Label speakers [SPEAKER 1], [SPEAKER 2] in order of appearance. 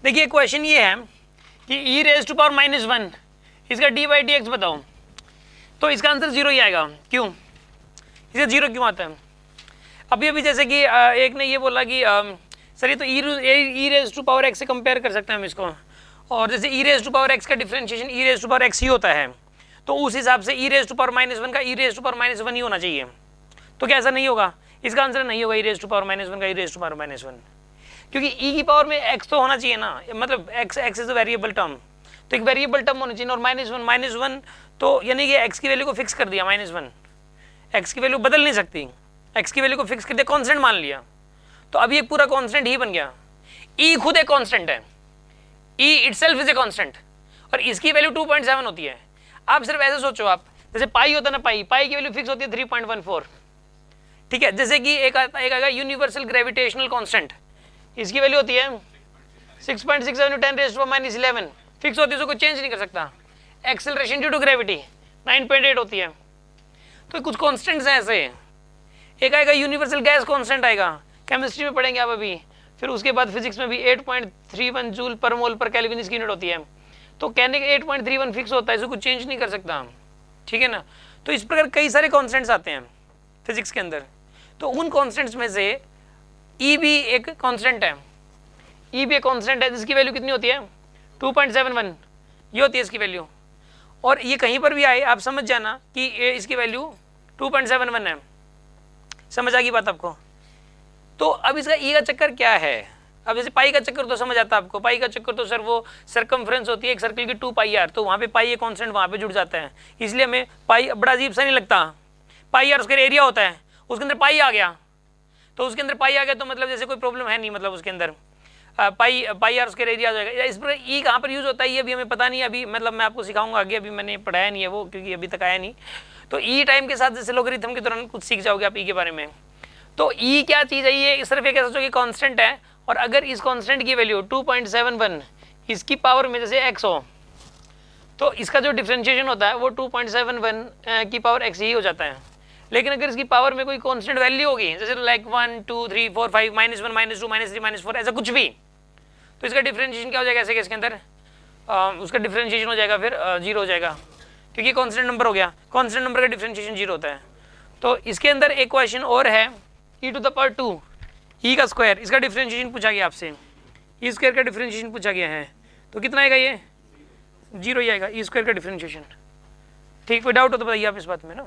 [SPEAKER 1] देखिए क्वेश्चन ये है कि e raise to power minus one इसका डी बाई डी एक्स बताओ, तो इसका आंसर जीरो ही आएगा। क्यों? इसका जीरो क्यों आता है? अभी अभी जैसे कि एक ने ये बोला कि सर ये तो e raise to power x से कंपेयर कर सकते हैं हम इसको, और जैसे e raise to power x का differentiation e raise to power x ही होता है, तो उस हिसाब से e raise to power minus one का e raise to power minus one ही होना चाहिए। तो क्या ऐसा नहीं होगा? इसका आंसर नहीं होगा e raise to power minus one का e raise to power minus one, क्योंकि ई की पावर में एक्स तो होना चाहिए ना, मतलब x is a variable term, तो एक वेरिएबल टर्म होनी चाहिए। और माइनस वन तो यानी कि एक्स की वैल्यू को फिक्स कर दिया, माइनस वन एक्स की वैल्यू बदल नहीं सकती, एक्स की वैल्यू को फिक्स कर दिया, कांस्टेंट मान लिया, तो अब ये पूरा कांस्टेंट ही बन गया। ई खुद एक कांस्टेंट है, ई इटसेल्फ इज ए कांस्टेंट, और इसकी वैल्यू 2.7 होती है। आप सिर्फ ऐसे सोचो, आप जैसे पाई होता है ना, पाई की वैल्यू फिक्स होती है 3.14, ठीक है। जैसे कि एक आएगा यूनिवर्सल ग्रेविटेशनल कांस्टेंट, इसकी वैल्यू होती है 6.67 10 रेज़्ड टू माइनस 11, फिक्स होती है, उसको कोई चेंज नहीं कर सकता। एक्सेलरेशन ड्यू टू ग्रेविटी 9.8 होती है। तो कुछ कांस्टेंट्स हैं ऐसे। एक आएगा यूनिवर्सल गैस कांस्टेंट आएगा, केमिस्ट्री में पढ़ेंगे आप अभी, फिर उसके बाद फिजिक्स में भी 8.31 जूल पर मोल पर केल्विन इसकी यूनिट होती है। तो कहने के 8.31 फिक्स होता है, इसको कुछ चेंज नहीं कर सकता, ठीक है ना। तो इस प्रकार कई सारे कांस्टेंट्स आते हैं फिजिक्स के अंदर, तो उन कांस्टेंट्स में से ई भी एक कांस्टेंट है, ई भी एक कांस्टेंट है जिसकी वैल्यू कितनी होती है 2.71, ये होती है इसकी वैल्यू। और ये कहीं पर भी आए आप समझ जाना कि इसकी वैल्यू 2.71 है, समझ आ गई बात आपको। तो अब इसका ई का चक्कर क्या है? अब जैसे पाई का चक्कर तो समझ आता है आपको, पाई का चक्कर तो सर वो सर्कमफ्रेंस होती है एक सर्कल की 2 पाई आर, तो वहाँ पे पाई ये कांस्टेंट वहाँ पे जुड़ जाता है, इसलिए हमें पाई बड़ा अजीब सा नहीं लगता। पाई आर उसका एरिया होता है, उसके अंदर पाई आ गया, तो उसके अंदर पाई आ गया तो मतलब जैसे कोई प्रॉब्लम है नहीं, मतलब उसके अंदर पाई आर उसके एरिया आ जाएगा। इस पर ई कहाँ पर यूज़ होता है ये अभी हमें पता नहीं, अभी मतलब मैं आपको सिखाऊंगा आगे, अभी मैंने पढ़ाया नहीं है वो, क्योंकि अभी तक आया नहीं। तो ई टाइम के साथ जैसे लोगरिथम के दौरान कुछ सीख जाओगे आप ई के बारे में। तो ई क्या चीज़ है? ये सिर्फ एक ऐसा सोचो कि कांस्टेंट है, और अगर इस कांस्टेंट की वैल्यू 2.71 इसकी पावर में जैसे x हो, तो इसका जो डिफरेंशिएशन होता है वो 2.71 की पावर x ही हो जाता है। लेकिन अगर इसकी पावर में कोई कांस्टेंट वैल्यू होगी, जैसे लाइक 1 2 3 4 5 -1 -2 -3 -4 ऐसा कुछ भी, तो इसका डिफरेंशिएशन क्या हो जाएगा ऐसे केस के अंदर? उसका डिफरेंशिएशन हो जाएगा फिर 0 हो जाएगा, क्योंकि कांस्टेंट नंबर हो गया, कांस्टेंट नंबर का डिफरेंशिएशन 0 होता है। तो इसके अंदर एक क्वेश्चन और है, e टू द पावर 2 ई का स्क्वायर, इसका डिफरेंशिएशन पूछा गया आपसे, ई स्क्वायर का डिफरेंशिएशन पूछा गया है, तो कितना आएगा? ये 0 ही आएगा ई स्क्वायर का डिफरेंशिएशन। ठीक, कोई डाउट हो तो बताइए आप इस बात में ना।